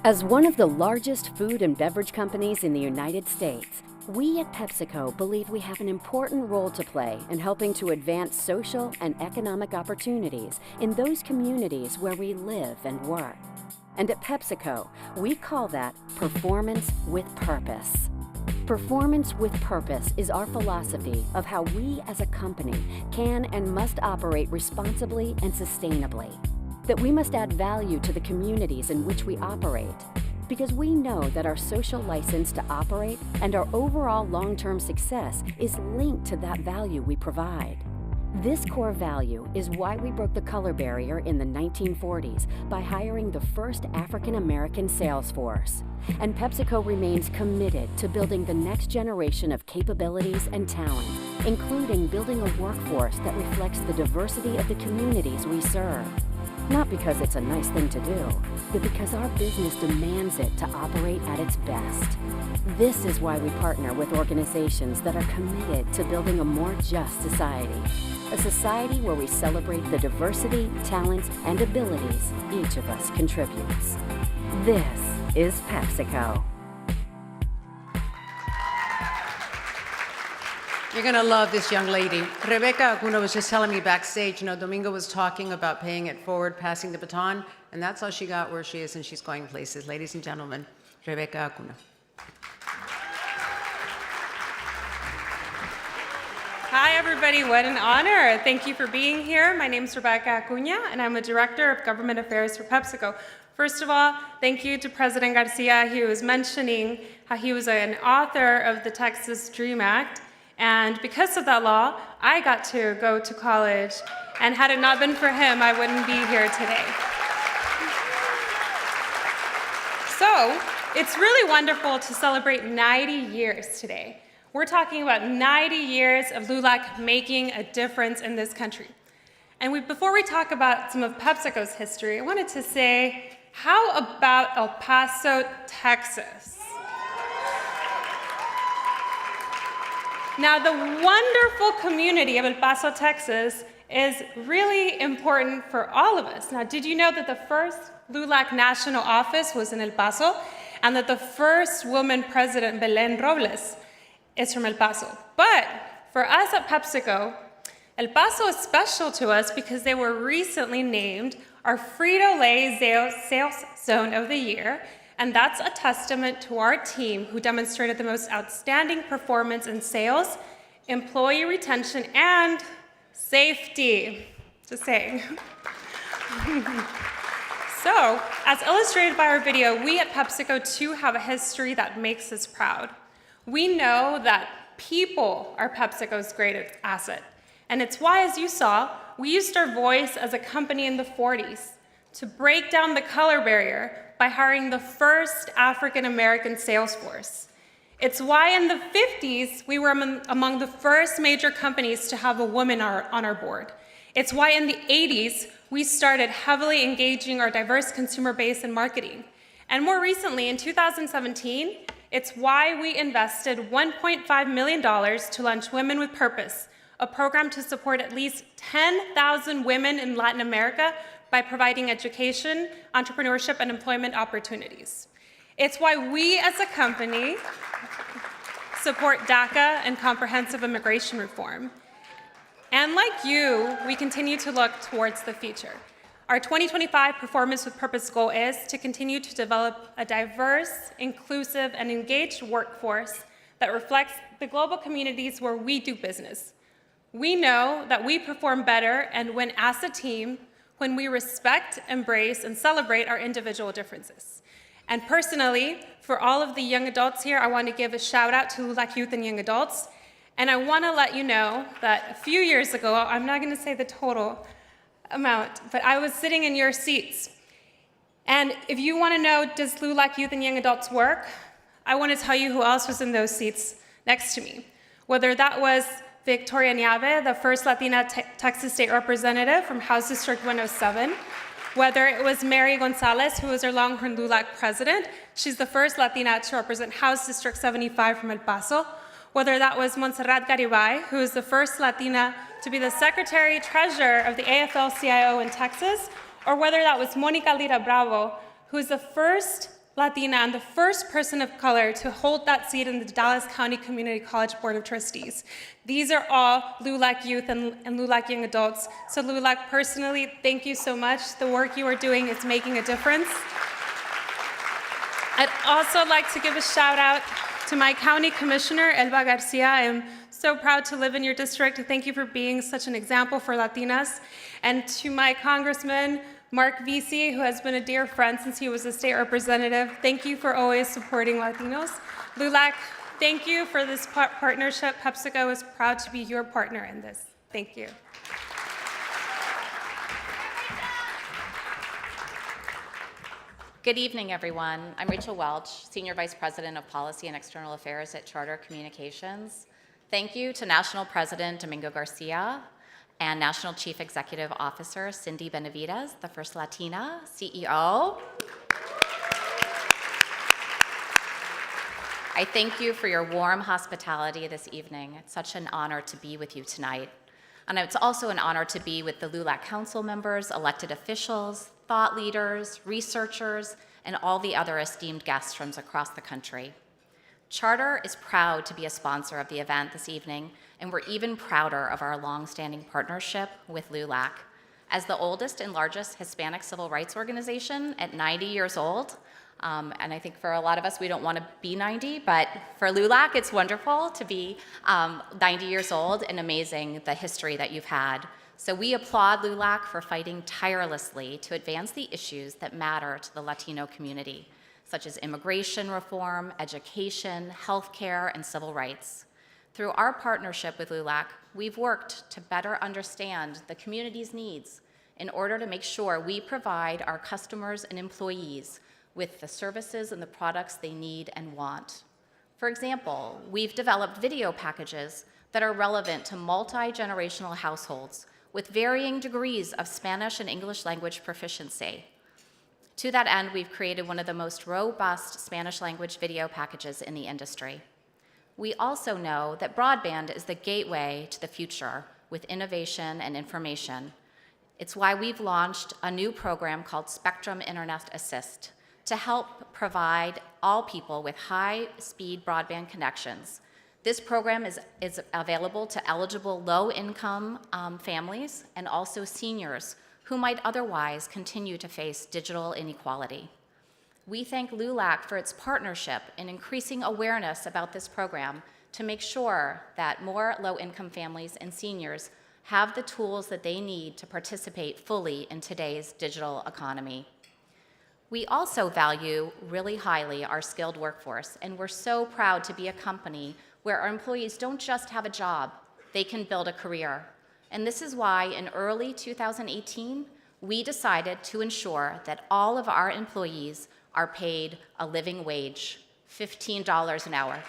As one of the largest food and beverage companies in the United States, we at PepsiCo believe we have an important role to play in helping to advance social and economic opportunities in those communities where we live and work. And at PepsiCo, we call that performance with purpose. Performance with purpose is our philosophy of how we as a company can and must operate responsibly and sustainably. That we must add value to the communities in which we operate, because we know that our social license to operate and our overall long-term success is linked to that value we provide. This core value is why we broke the color barrier in the 1940s by hiring the first African-American sales force. And PepsiCo remains committed to building the next generation of capabilities and talent, including building a workforce that reflects the diversity of the communities we serve. Not because it's a nice thing to do, but because our business demands it to operate at its best. This is why we partner with organizations that are committed to building a more just society. A society where we celebrate the diversity, talents, and abilities each of us contributes. This is PepsiCo. You're going to love this young lady. Rebecca Acuna was just telling me backstage, Domingo was talking about paying it forward, passing the baton, and that's how she got where she is, and she's going places. Ladies and gentlemen, Rebecca Acuna. Hi, everybody. What an honor. Thank you for being here. My name is Rebecca Cunha, and I'm the Director of Government Affairs for PepsiCo. First of all, thank you to President Garcia. He was mentioning how he was an author of the Texas DREAM Act. And because of that law, I got to go to college. And had it not been for him, I wouldn't be here today. So it's really wonderful to celebrate 90 years today. We're talking about 90 years of LULAC making a difference in this country. And before we talk about some of PepsiCo's history, I wanted to say, how about El Paso, Texas? Now, the wonderful community of El Paso, Texas is really important for all of us. Now, did you know that the first LULAC national office was in El Paso, and that the first woman president, Belén Robles, is from El Paso? But for us at PepsiCo, El Paso is special to us because they were recently named our Frito-Lay Sales Zone of the Year, and that's a testament to our team who demonstrated the most outstanding performance in sales, employee retention, and safety. Just saying. So, as illustrated by our video, we at PepsiCo too have a history that makes us proud. We know that people are PepsiCo's greatest asset. And it's why, as you saw, we used our voice as a company in the 40s to break down the color barrier by hiring the first African-American sales force. It's why in the 50s, we were among the first major companies to have a woman on our board. It's why in the 80s, we started heavily engaging our diverse consumer base in marketing. And more recently, in 2017, it's why we invested $1.5 million to launch Women with Purpose, a program to support at least 10,000 women in Latin America by providing education, entrepreneurship, and employment opportunities. It's why we as a company support DACA and comprehensive immigration reform. And like you, we continue to look towards the future. Our 2025 Performance with Purpose goal is to continue to develop a diverse, inclusive, and engaged workforce that reflects the global communities where we do business. We know that we perform better and win as a team when we respect, embrace, and celebrate our individual differences. And personally, for all of the young adults here, I want to give a shout out to LULAC Youth and Young Adults. And I want to let you know that a few years ago, I'm not going to say the total amount, but I was sitting in your seats. And if you want to know, does LULAC Youth and Young Adults work? I want to tell you who else was in those seats next to me. Whether that was Victoria Niave, the first Latina Texas State Representative from House District 107, whether it was Mary Gonzalez, who was our Longhorn LULAC president, she's the first Latina to represent House District 75 from El Paso, whether that was Montserrat Garibay, who is the first Latina to be the Secretary-Treasurer of the AFL-CIO in Texas, or whether that was Monica Lira Bravo, who is the first Latina and the first person of color to hold that seat in the Dallas County Community College Board of Trustees. These are all LULAC youth and LULAC young adults. So LULAC, personally, thank you so much. The work you are doing is making a difference. I'd also like to give a shout out to my county commissioner, Elba Garcia. I am so proud to live in your district. Thank you for being such an example for Latinas. And to my congressman, Mark Vesey, who has been a dear friend since he was a state representative. Thank you for always supporting Latinos. LULAC, thank you for this partnership. PepsiCo is proud to be your partner in this. Thank you. Good evening, everyone. I'm Rachel Welch, Senior Vice President of Policy and External Affairs at Charter Communications. Thank you to National President Domingo Garcia and National Chief Executive Officer Cindy Benavides, the first Latina CEO. I thank you for your warm hospitality this evening. It's such an honor to be with you tonight. And it's also an honor to be with the LULAC Council members, elected officials, thought leaders, researchers, and all the other esteemed guests from across the country. Charter is proud to be a sponsor of the event this evening, and we're even prouder of our long-standing partnership with LULAC. As the oldest and largest Hispanic civil rights organization at 90 years old, and I think for a lot of us, we don't want to be 90, but for LULAC, it's wonderful to be 90 years old and amazing the history that you've had. So we applaud LULAC for fighting tirelessly to advance the issues that matter to the Latino community, such as immigration reform, education, healthcare, and civil rights. Through our partnership with LULAC, we've worked to better understand the community's needs in order to make sure we provide our customers and employees with the services and the products they need and want. For example, we've developed video packages that are relevant to multi-generational households with varying degrees of Spanish and English language proficiency. To that end, we've created one of the most robust Spanish language video packages in the industry. We also know that broadband is the gateway to the future with innovation and information. It's why we've launched a new program called Spectrum Internet Assist to help provide all people with high-speed broadband connections. This program is available to eligible low-income families and also seniors who might otherwise continue to face digital inequality. We thank LULAC for its partnership in increasing awareness about this program to make sure that more low-income families and seniors have the tools that they need to participate fully in today's digital economy. We also value really highly our skilled workforce, and we're so proud to be a company where our employees don't just have a job, they can build a career. And this is why in early 2018, we decided to ensure that all of our employees are paid a living wage, $15 an hour.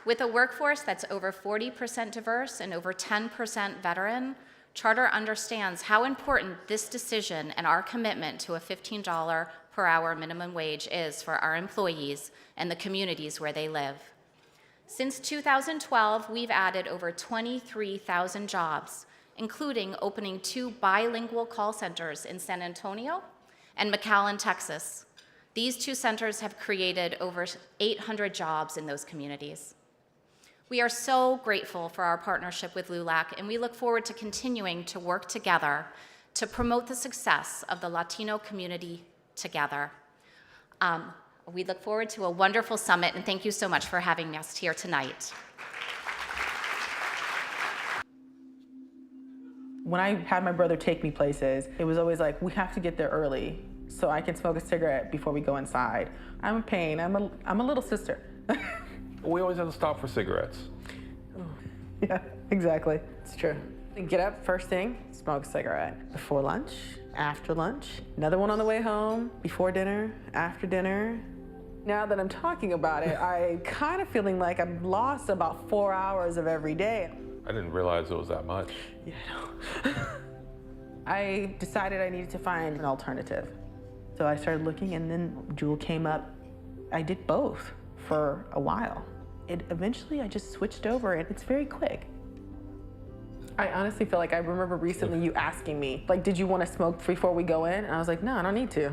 With a workforce that's over 40% diverse and over 10% veteran, Charter understands how important this decision and our commitment to a $15 per hour minimum wage is for our employees and the communities where they live. Since 2012, we've added over 23,000 jobs, including opening 2 bilingual call centers in San Antonio and McAllen, Texas. These 2 centers have created over 800 jobs in those communities. We are so grateful for our partnership with LULAC, and we look forward to continuing to work together to promote the success of the Latino community together. We look forward to a wonderful summit, and thank you so much for having us here tonight. When I had my brother take me places, it was always like, we have to get there early so I can smoke a cigarette before we go inside. I'm a pain, I'm a little sister. We always have to stop for cigarettes. Yeah, exactly, it's true. Get up first thing, smoke a cigarette. Before lunch, after lunch, another one on the way home, before dinner, after dinner. Now that I'm talking about it, I'm kind of feeling like I've lost about 4 hours of every day. I didn't realize it was that much. Yeah, I know. I decided I needed to find an alternative. So I started looking, and then JUUL came up. I did both for a while. Eventually I just switched over, and it's very quick. I honestly feel like I remember recently you asking me, like, did you want to smoke before we go in? And I was like, no, I don't need to.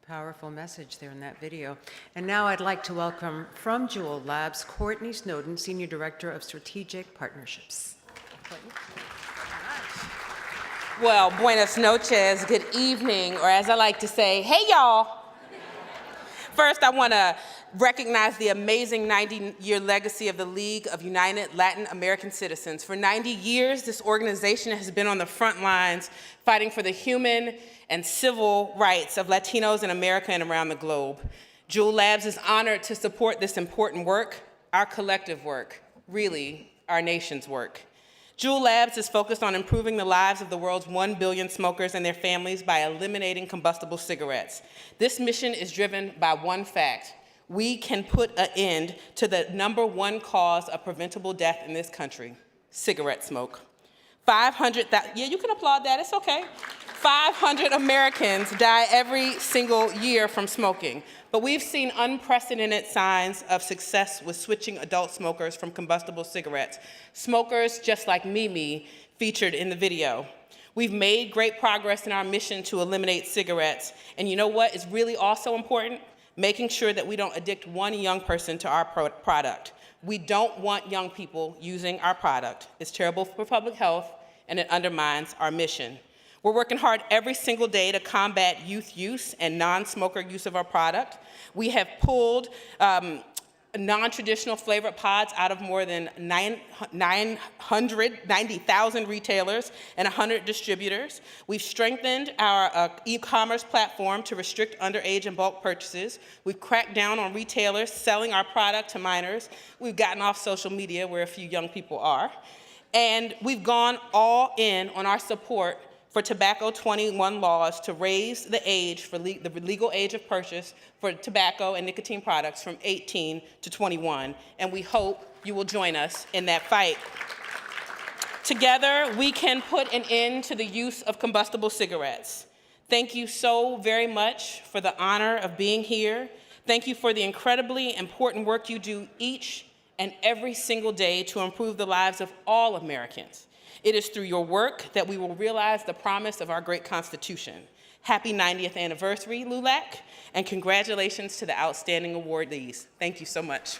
Powerful message there in that video. And now I'd like to welcome from JUUL Labs, Courtney Snowden, Senior Director of Strategic Partnerships. Courtney? Well, buenas noches, good evening, or as I like to say, hey y'all. First, I want to recognize the amazing 90-year legacy of the League of United Latin American Citizens. For 90 years, this organization has been on the front lines fighting for the human and civil rights of Latinos in America and around the globe. JUUL Labs is honored to support this important work, our collective work, really our nation's work. JUUL Labs is focused on improving the lives of the world's 1 billion smokers and their families by eliminating combustible cigarettes. This mission is driven by one fact: we can put an end to the #1 cause of preventable death in this country, cigarette smoke. 500,000, yeah, you can applaud that, it's okay. 500 Americans die every single year from smoking. But we've seen unprecedented signs of success with switching adult smokers from combustible cigarettes. Smokers just like Mimi featured in the video. We've made great progress in our mission to eliminate cigarettes. And you know what is really also important? Making sure that we don't addict one young person to our product. We don't want young people using our product. It's terrible for public health, and it undermines our mission. We're working hard every single day to combat youth use and non-smoker use of our product. We have pulled non-traditional flavored pods out of more than 990,000 retailers and 100 distributors. We've strengthened our e-commerce platform to restrict underage and bulk purchases. We've cracked down on retailers selling our product to minors. We've gotten off social media, where a few young people are. And we've gone all in on our support for tobacco 21 laws to raise the age for the legal age of purchase for tobacco and nicotine products from 18 to 21. And we hope you will join us in that fight. Together, we can put an end to the use of combustible cigarettes. Thank you so very much for the honor of being here. Thank you for the incredibly important work you do each and every single day to improve the lives of all Americans. It is through your work that we will realize the promise of our great Constitution. Happy 90th anniversary, LULAC, and congratulations to the outstanding awardees. Thank you so much.